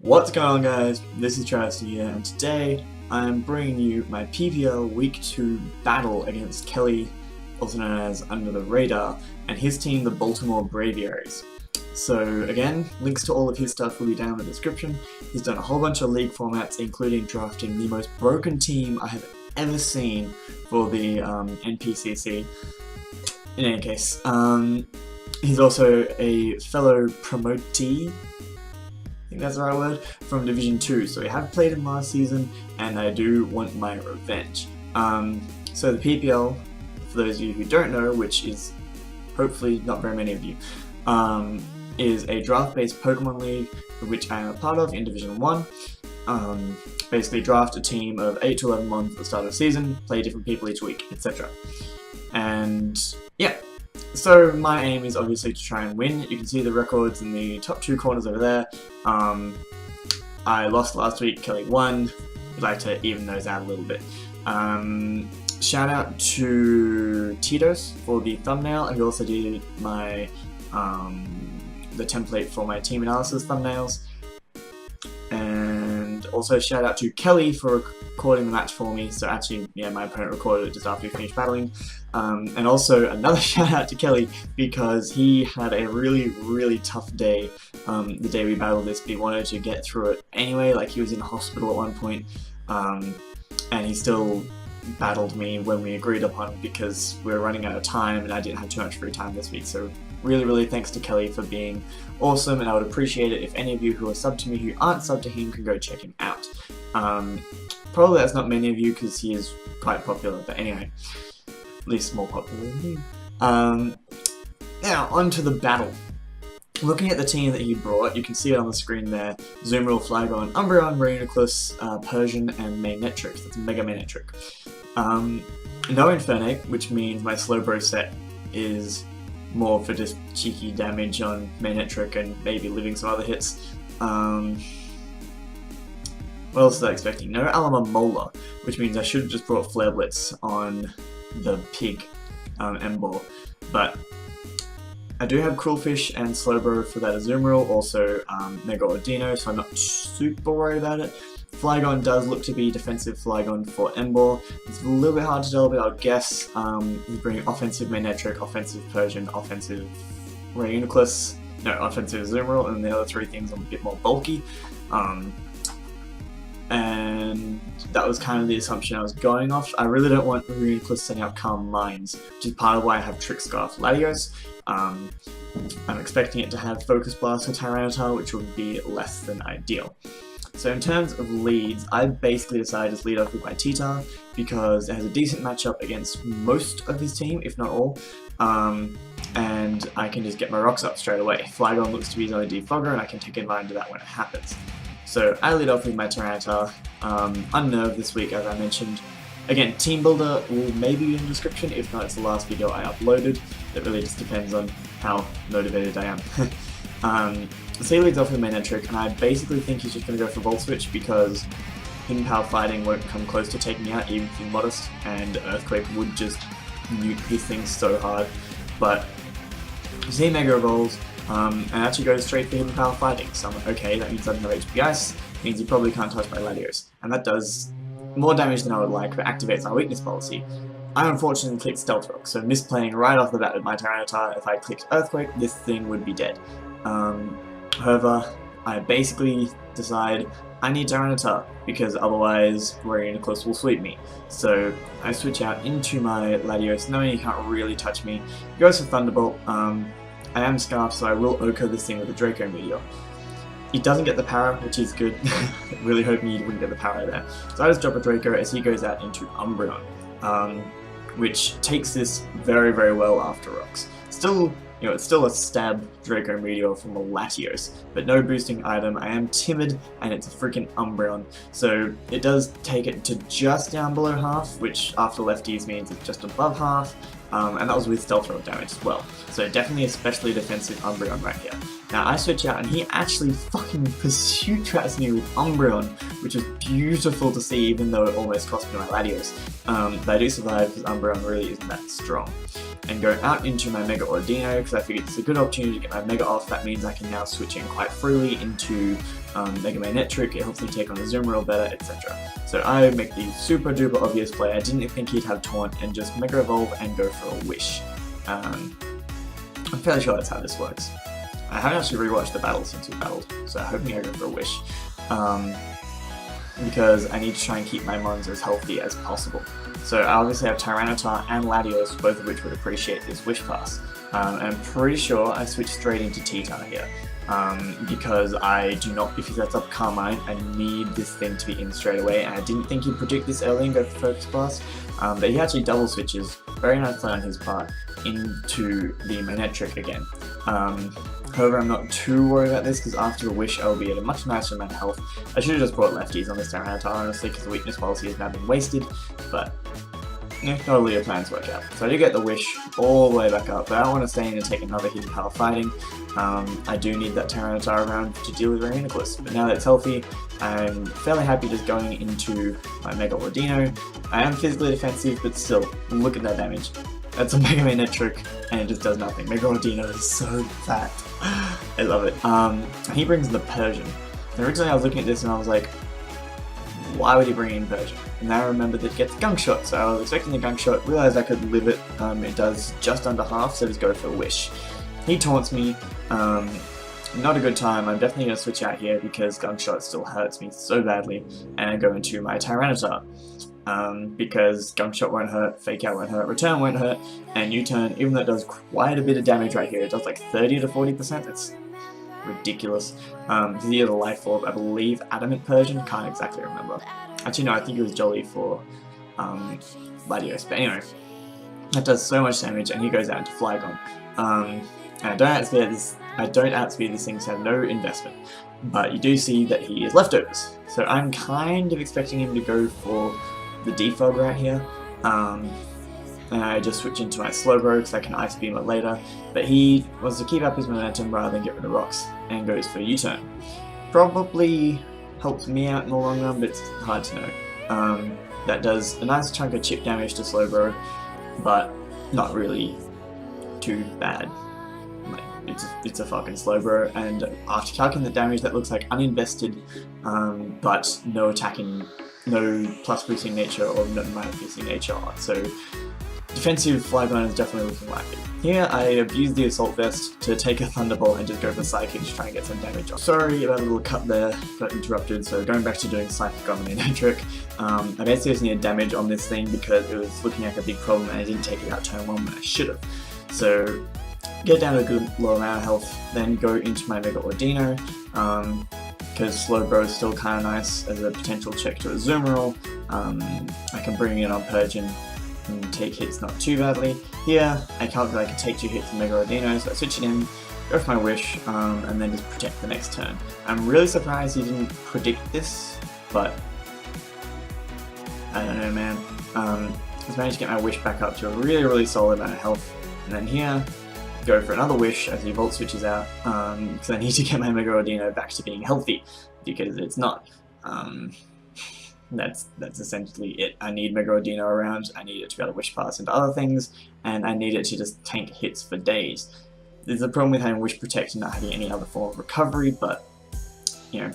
What's going on, guys? This is Travis here, and today I'm bringing you my PPL Week 2 battle against Kelly, also known as UnderTheRadar, and his team, the Baltimore Braviarys. So again, links to all of his stuff will be down in the description. He's done a whole bunch of league formats, including drafting the most broken team I have ever seen for the NPCC. In any case, he's also a fellow promotee, I think that's the right word, from Division 2, so I have played him last season, and I do want my revenge. So the PPL, for those of you who don't know, which is hopefully not very many of you, is a draft-based Pokemon League, which I am a part of in Division 1. Basically draft a team of 8 to 11 months at the start of the season, play different people each week, etc. And yeah, so my aim is obviously to try and win. You can see the records in the top 2 corners over there. I lost last week, Kelly won. I'd like to even those out a little bit. Shout out to Titos for the thumbnail, and he also did my the template for my team analysis thumbnails. And also shout out to Kelly for recording the match for me. So actually, yeah, my opponent recorded it just after we finished battling. And also another shout out to Kelly because he had a really tough day the day we battled this, but he wanted to get through it anyway. Like, he was in hospital at one point, and he still battled me when we agreed upon, because we were running out of time and I didn't have too much free time this week. So really thanks to Kelly for being awesome, and I would appreciate it if any of you who are subbed to me who aren't subbed to him can go check him out. Probably that's not many of you because he is quite popular, but anyway, at least more popular than me. Now onto the battle. Looking at the team that he brought, you can see it on the screen there: Zoomeril, Flygon, Umbreon, Reuniclus, Persian, and Mewnich. That's Mega Mewnich. No Infernape, which means my Slyroh set is more for just cheeky damage on Mewnich and maybe living some other hits. What else was I expecting? No Alamomola, which means I should have just brought Flare Blitz on the pig Emboar, but I do have Krulfish and Slyroh for that Azumarill, also Mega Ordino, so I'm not super worried about it. Flygon does look to be defensive Flygon for Emboar. It's a little bit hard to tell, but I'll guess he's bringing offensive Mewnich, offensive Persian, offensive Reuniclus, no, offensive Azumarill, and the other 3 things are a bit more bulky. And that was kind of the assumption I was going off. I really don't want Reuniclus setting up Calm Minds, which is part of why I have Trick Scarf Latios. I'm expecting it to have Focus Blast or Tyranitar, which would be less than ideal. So in terms of leads, I basically decided to lead off with my Titar because it has a decent matchup against most of his team, if not all, and I can just get my rocks up straight away. Flygon looks to be his only defogger, and I can take advantage of that when it happens. So I lead off with my Tyranitar, Unnerved this week, as I mentioned. Again, Team Builder will maybe be in the description, if not it's the last video I uploaded. It really just depends on how motivated I am. So he leads off with Mewnich, and I basically think he's just going to go for Volt Switch because Hidden Power Fighting won't come close to taking me out, even if he's modest, and Earthquake would just nuke these things so hard. But you see Mega Evolves, and actually goes straight for Hidden Power Fighting. So I'm like, okay, that means I don't have HP Ice, means he probably can't touch my Latios. And that does more damage than I would like, but activates our weakness policy. I unfortunately clicked Stealth Rock, so misplaying right off the bat with my Tyranitar. If I clicked Earthquake, this thing would be dead. However, I basically decide I need Tyranitar, because otherwise Reuniclus will sweep me. So I switch out into my Latios, knowing he can't really touch me. He goes for Thunderbolt. I am Scarf, so I will Oko this thing with a Draco Meteor. He doesn't get the power, which is good. Really hoping he wouldn't get the power there. So I just drop a Draco as he goes out into Umbreon, which takes this very well after Rocks. Still, you know, it's still a stab Draco Meteor from a Latios, but no boosting item. I am timid, and it's a freaking Umbreon, so it does take it to just down below half, which after lefties means it's just above half, and that was with Stealth Rock damage as well. So definitely especially defensive Umbreon right here. Now I switch out, and he actually fucking pursuit traps me with Umbreon, which is beautiful to see, even though it almost cost me my Latios. But I do survive because Umbreon really isn't that strong. And go out into my Mega Ordino, because I figured it's a good opportunity to get my Mega off. That means I can now switch in quite freely into MegaManette trick, it helps me take on the Azumarill better, etc. So I make the super duper obvious play. I didn't think he'd have Taunt and just Mega Evolve and go for a Wish. I'm fairly sure that's how this works. I haven't actually rewatched the battle since we battled, so I'm hoping I go for a Wish. Because I need to try and keep my Mons as healthy as possible. So I obviously have Tyranitar and Latios, both of which would appreciate this Wish Pass. And I'm pretty sure I switched straight into Titos here. Because I do not, if he sets up Carmine, I need this thing to be in straight away, and I didn't think he'd predict this early and go for Focus Blast, but he actually double switches, very nicely on his part, into the Manette trick again. However, I'm not too worried about this, because after the Wish I will be at a much nicer amount of health. I should have just brought lefties on this Tyranitar, honestly, because the weakness policy has now been wasted, but yeah, not all your plans work out. So I do get the Wish all the way back up, but I don't want to stay in and take another hit in power fighting. I do need that Tyranitar around to deal with Remizes, but now that it's healthy, I'm fairly happy just going into my Mega Ordino. I am physically defensive, but still, look at that damage. That's a Mega Manette trick, and it just does nothing. Mega Ordino is so fat. I love it. He brings the Persian. And originally I was looking at this and I was like, why would he bring in Persian? And now I remembered that it gets Gunk Shot, so I was expecting the Gunk Shot, realised I could live it. It does just under half, so just go for a Wish. He taunts me, not a good time. I'm definitely going to switch out here because Gunk Shot still hurts me so badly, and I go into my Tyranitar. Because Gunk Shot won't hurt, Fake Out won't hurt, Return won't hurt, and U-Turn, even though it does quite a bit of damage right here, it does like 30 to 40%, that's ridiculous. He has a Life Orb, I believe Adamant Persian, can't exactly remember. Actually no, I think it was Jolly for Latios, but anyway, that does so much damage, and he goes out into Flygon. And I don't outspeed this thing, so I have no investment. But you do see that he is leftovers. So I'm kind of expecting him to go for the Defog right here. And I just switch into my Slyroh because I can Ice Beam it later. But he wants to keep up his momentum rather than get rid of rocks, and goes for U-Turn. Probably helps me out in the long run, but it's hard to know. That does a nice chunk of chip damage to Slyroh, but not really too bad. Like, it's a fucking Slyroh, and after calculating the damage, that looks like uninvested, but no attacking, no plus boosting nature or no minus boosting nature. So defensive Flygon is definitely looking like it. Here I abused the Assault Vest to take a Thunderbolt and just go for Psychic to try and get some damage off. Sorry about a little cut there, got interrupted, so going back to doing Psychic on the Manette trick. I basically just needed damage on this thing because it was looking like a big problem and I didn't take it out turn 1 when I should have. So get down to a good low amount of health, then go into my Mega Ordino, because Slyroh is still kind of nice as a potential check to a Azumarill. I can bring it on Persian and take hits not too badly. Here, I calculate I can take 2 hits from Mega Ordino, so I switch it in, go for my Wish, and then just protect the next turn. I'm really surprised he didn't predict this, but I don't know, man. Just managed to get my Wish back up to a really solid amount of health, and then here, go for another Wish as he Volt switches out, because I need to get my Mega Ordino back to being healthy, because it's not. That's essentially it. I need Mega Ordino around, I need it to be able to Wish Pass into other things, and I need it to just tank hits for days. There's a problem with having Wish Protect and not having any other form of recovery, but, you know,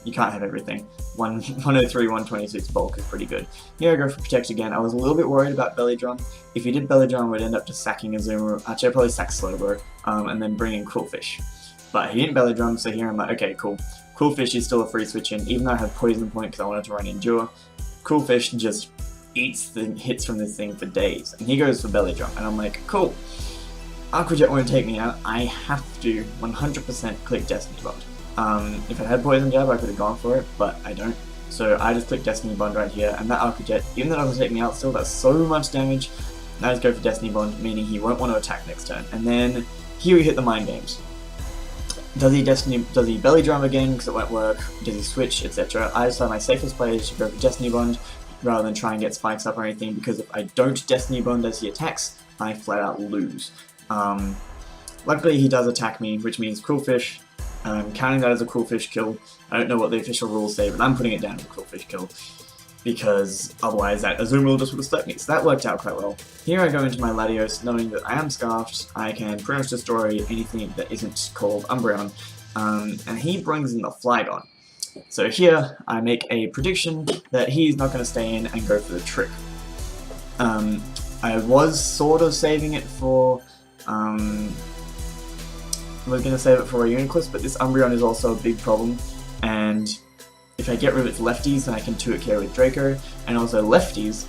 you can't have everything. 103, 126 bulk is pretty good. Here I go for Protect again. I was a little bit worried about Belly Drum. If he did Belly Drum, we'd end up just sacking Azumarill. Actually, I'd probably sack Slyroh, and then bring in Qwilfish. But he didn't Belly Drum, so here I'm like, okay, cool. Qwilfish is still a free switch in, even though I have Poison Point because I wanted to run Endure. Qwilfish just eats the hits from this thing for days, and he goes for Belly Drum, and I'm like, cool. Aqua Jet won't take me out, I have to 100% click Destiny Bond. If I had Poison Jab, I could have gone for it, but I don't. So I just click Destiny Bond right here, and that Aqua Jet, even though it doesn't take me out, still does so much damage. Now I just go for Destiny Bond, meaning he won't want to attack next turn. And then here we hit the Mind Games. Does he Belly Drum again because it won't work? Does he switch, etc.? I decide my safest play is to go for Destiny Bond rather than try and get spikes up or anything, because if I don't Destiny Bond as he attacks, I flat out lose. Luckily he does attack me, which means Qwilfish. I'm counting that as a Qwilfish kill. I don't know what the official rules say, but I'm putting it down as a Qwilfish kill, because otherwise that Azumarill just would have stuck me, so that worked out quite well. Here I go into my Latios, knowing that I am Scarfed, I can pretty much destroy anything that isn't called Umbreon, and he brings in the Flygon. So here, I make a prediction that he's not going to stay in and go for the trick. I was sort of saving it for, was going to save it for a Uniclus, but this Umbreon is also a big problem, and if I get rid of its lefties, then I can 2-hit KO with Draco, and also lefties,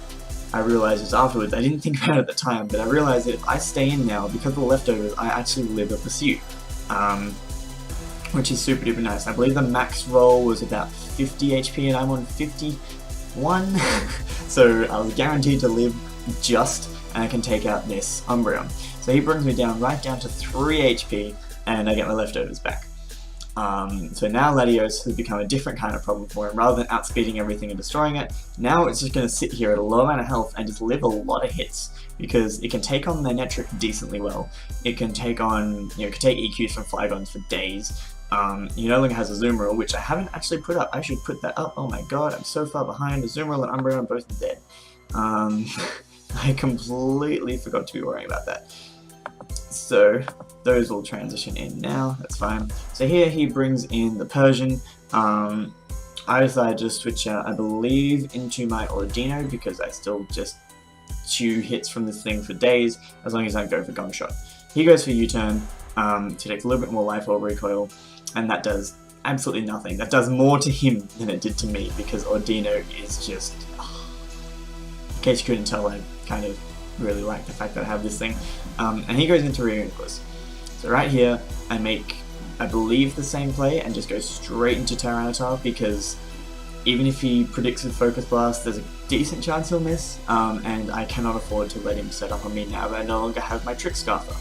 I realized this afterwards, I didn't think about it at the time, but I realized that if I stay in now, because of the leftovers, I actually live a Pursuit, which is super duper nice. I believe the max roll was about 50 HP, and I'm on 51, so I was guaranteed to live just, and I can take out this Umbreon. So he brings me down right down to 3 HP, and I get my leftovers back. So now Latios has become a different kind of problem for him. Rather than outspeeding everything and destroying it, now it's just going to sit here at a low amount of health and just live a lot of hits, because it can take on the Netric decently well. It can take on, it can take EQs from Flygons for days. He no longer has a Azumarill, which I haven't actually put up. I should put that up. Oh my god, I'm so far behind. Azumarill and Umbreon are both dead. I completely forgot to be worrying about that. So those will transition in now, that's fine. So here he brings in the Persian. I decided to switch out, I believe, into my Ordino, because I still just chew hits from this thing for days, as long as I don't go for Gum Shot. He goes for U-turn to take a little bit more Life Orb recoil, and that does absolutely nothing. That does more to him than it did to me, because Ordino is just... In case you couldn't tell, I kind of really like the fact that I have this thing. And he goes into Reuniclus. So right here, I make, I believe, the same play and just go straight into Tyranitar, because even if he predicts with Focus Blast, there's a decent chance he'll miss, and I cannot afford to let him set up on me now that I no longer have my Trick Scarfer.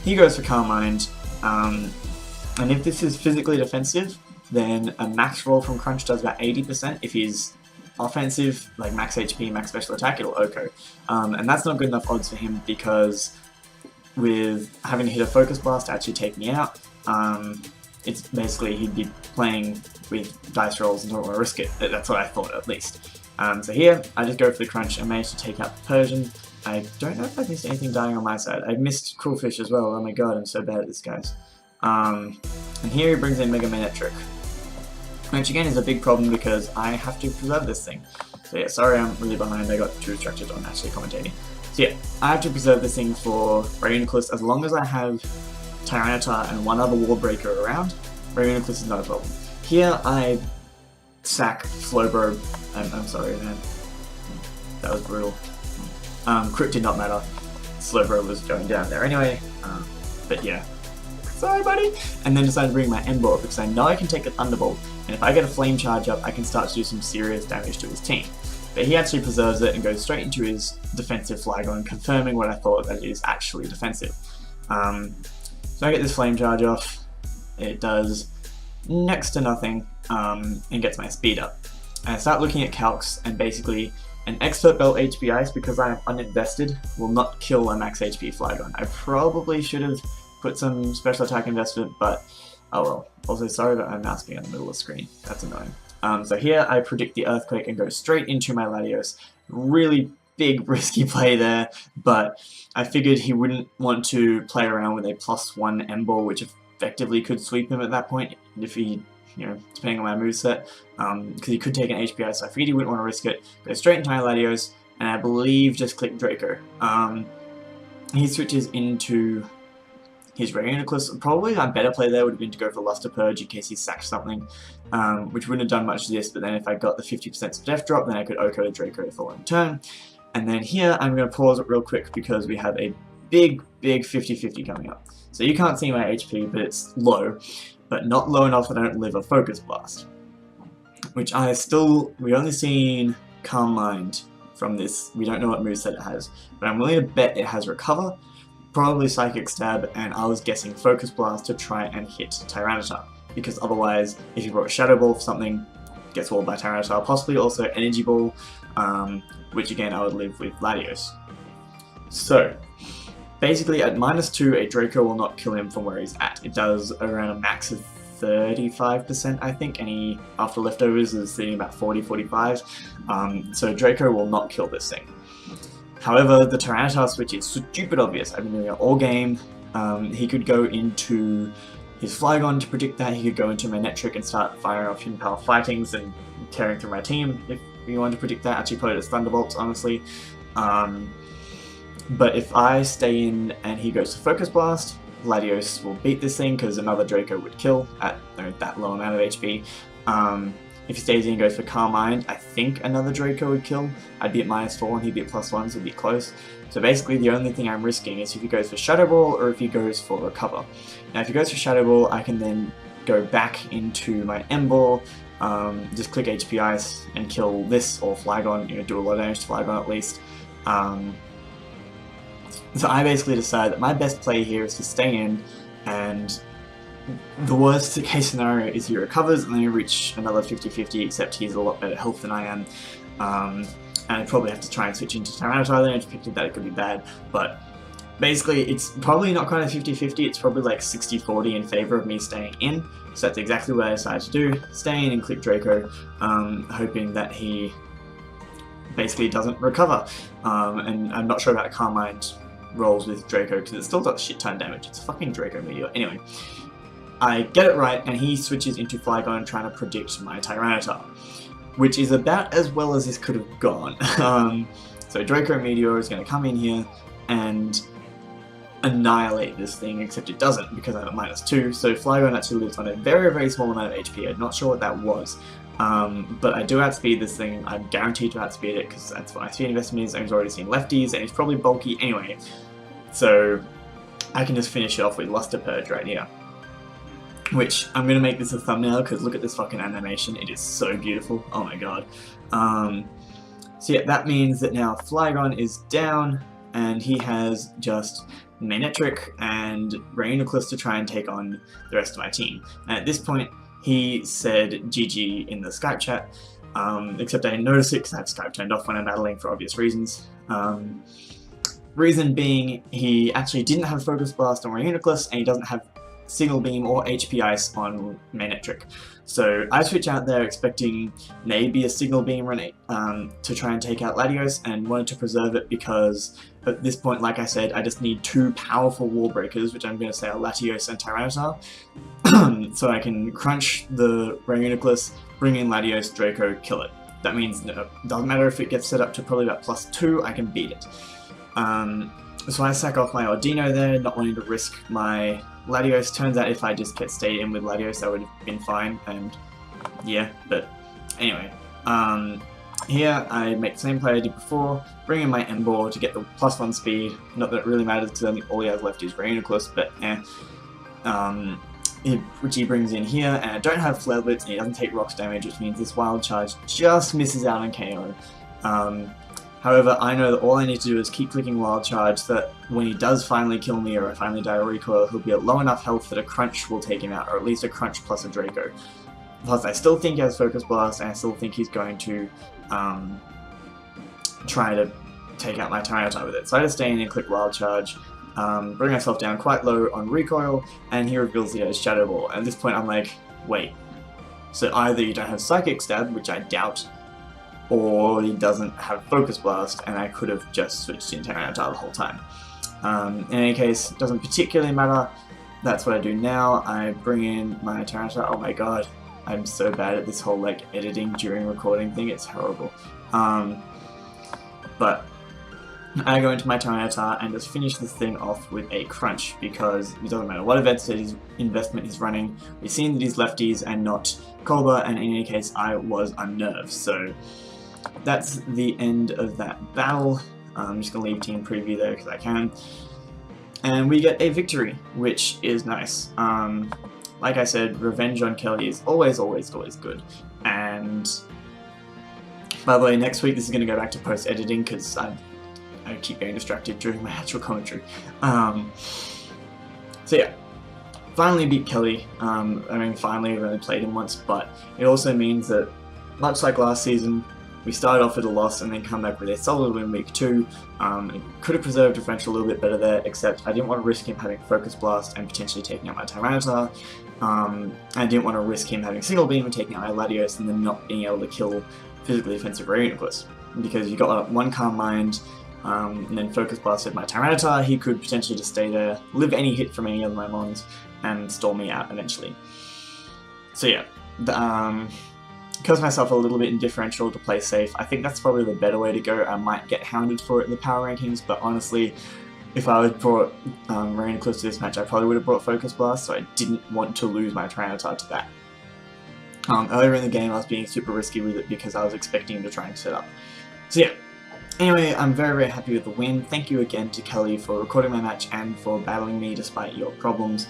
He goes for Calm Mind, and if this is physically defensive, then a max roll from Crunch does about 80%. If he's offensive, like max HP, max special attack, it'll OHKO. And that's not good enough odds for him, because with having to hit a Focus Blast to actually take me out, it's basically he'd be playing with dice rolls and don't want to risk it. That's what I thought, at least. So here, I just go for the Crunch and manage to take out the Persian. I don't know if I missed anything dying on my side. I missed Cruelfish as well. Oh my god, I'm so bad at this, guys. And here he brings in Mega Manetric, which again is a big problem because I have to preserve this thing. So yeah, sorry I'm really behind, I got too distracted on actually commentating. So yeah, I have to preserve this thing for Reuniclus. As long as I have Tyranitar and one other Wall Breaker around, Reuniclus is not a problem. Here I sack Slowbro. I'm sorry, man. That was brutal. Crit did not matter. Slowbro was going down there anyway. But yeah. Sorry, buddy! And then decided to bring my Emboar because I know I can take a Thunderbolt, and if I get a Flame Charge up, I can start to do some serious damage to his team. But he actually preserves it and goes straight into his defensive Flygon, confirming what I thought, that it is actually defensive. So I get this Flame Charge off, it does next to nothing, and gets my speed up. And I start looking at calcs, and basically, an Expert Belt HP Ice, because I am uninvested, will not kill a max HP Flygon. I probably should have put some special attack investment, but oh well. Also, sorry that I'm mouse being in the middle of the screen. That's annoying. So here I predict the Earthquake and go straight into my Latios. Really big risky play there, but I figured he wouldn't want to play around with a +1 Emboar, which effectively could sweep him at that point if he, depending on my moveset, because he could take an HPI, so I figured he wouldn't want to risk it. Go straight into my Latios, and I believe just click Draco. He switches into his Reuniclus. Probably my better play there would have been to go for Luster Purge in case he sacked something, which wouldn't have done much to this, but then if I got the 50% Def Drop, then I could OHKO the Draco the following turn. And then here, I'm going to pause it real quick because we have a big 50-50 coming up. So you can't see my HP, but it's low, but not low enough that I don't live a Focus Blast. Which we only seen Calm Mind from this. We don't know what moveset it has, but I'm willing to bet it has Recover, probably Psychic Stab, and I was guessing Focus Blast to try and hit Tyranitar, because otherwise, if you brought Shadow Ball for something, gets walled by Tyranitar, possibly also Energy Ball, which again I would live with Latios. So, basically at -2, a Draco will not kill him from where he's at. It does around a max of 35%, I think, and he, after leftovers, is sitting about 40-45, so Draco will not kill this thing. However, the Tyranitar switch is stupid obvious. I've been doing it all game. He could go into his Flygon to predict that. He could go into Mewnich and start firing off hidden power fightings and tearing through my team if you wanted to predict that. Actually put it as Thunderbolts, honestly. But if I stay in and he goes to Focus Blast, Latios will beat this thing because another Draco would kill at that low amount of HP. If he stays in and goes for Calm Mind, I think another Draco would kill. I'd be at -4 and he'd be at +1, so it'd be close. So basically the only thing I'm risking is if he goes for Shadow Ball or if he goes for Recover. Now if he goes for Shadow Ball, I can then go back into my M-Ball, just click HP Ice and kill this or Flygon, do a lot of damage to Flygon at least. So I basically decided that my best play here is to stay in, and the worst case scenario is he recovers and then you reach another 50-50, except he's a lot better health than I am. And I'd probably have to try and switch into Tyranitar then, I predicted that it could be bad, but basically it's probably not kind of 50-50, it's probably like 60-40 in favour of me staying in, so that's exactly what I decided to do, stay in and click Draco, hoping that he basically doesn't recover. And I'm not sure about Calm Mind rolls with Draco because it still does shit ton damage, it's a fucking Draco Meteor. Anyway, I get it right and he switches into Flygon trying to predict my Tyranitar, which is about as well as this could have gone. So Draco Meteor is going to come in here and annihilate this thing, except it doesn't because I'm at -2, so Flygon actually lives on a very, very small amount of HP. I'm not sure what that was. But I do outspeed this thing. I'm guaranteed to outspeed it because that's what my speed investment is, and he's already seen lefties and he's probably bulky anyway. So I can just finish it off with Luster Purge right here. Which, I'm going to make this a thumbnail because look at this fucking animation, it is so beautiful, oh my god. So yeah, that means that now Flygon is down and he has just Mewnich and Reuniclus to try and take on the rest of my team. And at this point, he said GG in the Skype chat, except I didn't notice it because I have Skype turned off when I'm battling for obvious reasons. Reason being, he actually didn't have Focus Blast on Reuniclus and he doesn't have Signal Beam or HP Ice on Mewnich. So I switch out there expecting maybe a Signal Beam run to try and take out Latios, and wanted to preserve it because at this point, like I said, I just need 2 powerful wall breakers, which I'm going to say are Latios and Tyranitar, so I can crunch the Reuniclus, bring in Latios, Draco, kill it. That means it doesn't matter if it gets set up to probably about +2, I can beat it. So I sack off my Ordino there, not wanting to risk my Latios. Turns out if I just stayed in with Latios, that would have been fine, and yeah, but anyway. Here I make the same play I did before, bring in my M-Ball to get the +1 speed, not that it really matters because I think all he has left is Reuniclus, but which he brings in here, and I don't have Flare Blitz and he doesn't take rocks damage, which means this Wild Charge just misses out on KO. However, I know that all I need to do is keep clicking Wild Charge so that when he does finally kill me or I finally die or recoil, he'll be at low enough health that a Crunch will take him out, or at least a Crunch plus a Draco. Plus, I still think he has Focus Blast, and I still think he's going to try to take out my Tyranitar with it. So I just stay in and click Wild Charge, bring myself down quite low on recoil, and he reveals he has Shadow Ball. And at this point I'm like, wait, so either you don't have Psychic Stab, which I doubt, or he doesn't have Focus Blast, and I could have just switched in Tyranitar the whole time. In any case, it doesn't particularly matter. That's what I do now. I bring in my Tyranitar. Oh my god, I'm so bad at this whole like editing during recording thing, it's horrible. But I go into my Tyranitar and just finish this thing off with a Crunch, because it doesn't matter what investment he's running, we've seen that he's lefties and not Cobra, and in any case I was unnerved. So that's the end of that battle. I'm just going to leave team preview there because I can. And we get a victory, which is nice. Like I said, revenge on Kelly is always, always, always good. And by the way, next week this is going to go back to post-editing because I keep getting distracted during my actual commentary. So yeah, finally beat Kelly. I mean, finally, I've only played him once, but it also means that, much like last season, we started off with a loss and then come back with a solid win week 2. It could have preserved differential a little bit better there, except I didn't want to risk him having Focus Blast and potentially taking out my Tyranitar. I didn't want to risk him having Signal Beam and taking out my Latios and then not being able to kill physically defensive Reuniclus. Because you got one Calm Mind, and then Focus Blasted my Tyranitar, he could potentially just stay there, live any hit from any of my mons, and stall me out eventually. So yeah, because myself a little bit indifferential to play safe, I think that's probably the better way to go. I might get hounded for it in the power rankings, but honestly, if I had brought Marina close to this match, I probably would have brought Focus Blast, so I didn't want to lose my Tyranitar to that. Earlier in the game I was being super risky with it because I was expecting to try and set up. So yeah, anyway, I'm very, very happy with the win. Thank you again to Kelly for recording my match and for battling me despite your problems.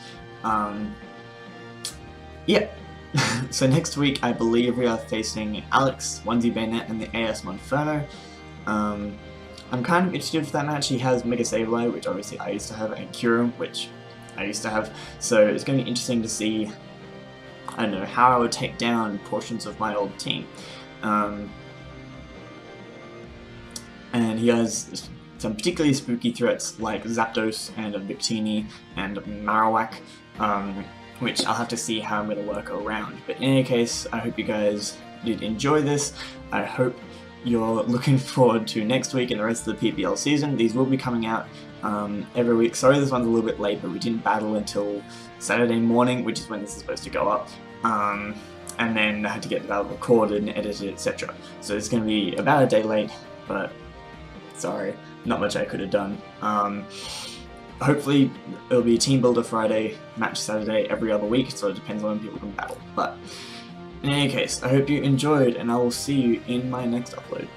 Yeah. So next week I believe we are facing Alex, OnesieBanette, and the AS Monferno. I'm kind of interested for that match. He has Mega Sableye, which obviously I used to have, and Kyurem, which I used to have. So it's going to be interesting to see, I don't know, how I would take down portions of my old team. And he has some particularly spooky threats like Zapdos and Victini and Marowak, which I'll have to see how I'm going to work around. But in any case, I hope you guys did enjoy this. I hope you're looking forward to next week and the rest of the PPL season. These will be coming out every week. Sorry this one's a little bit late, but we didn't battle until Saturday morning, which is when this is supposed to go up. And then I had to get the battle recorded and edited, etc. So it's going to be about a day late, but sorry, not much I could have done. Hopefully it'll be Team Builder Friday, Match Saturday every other week, so it depends on when people can battle. But in any case, I hope you enjoyed, and I will see you in my next upload.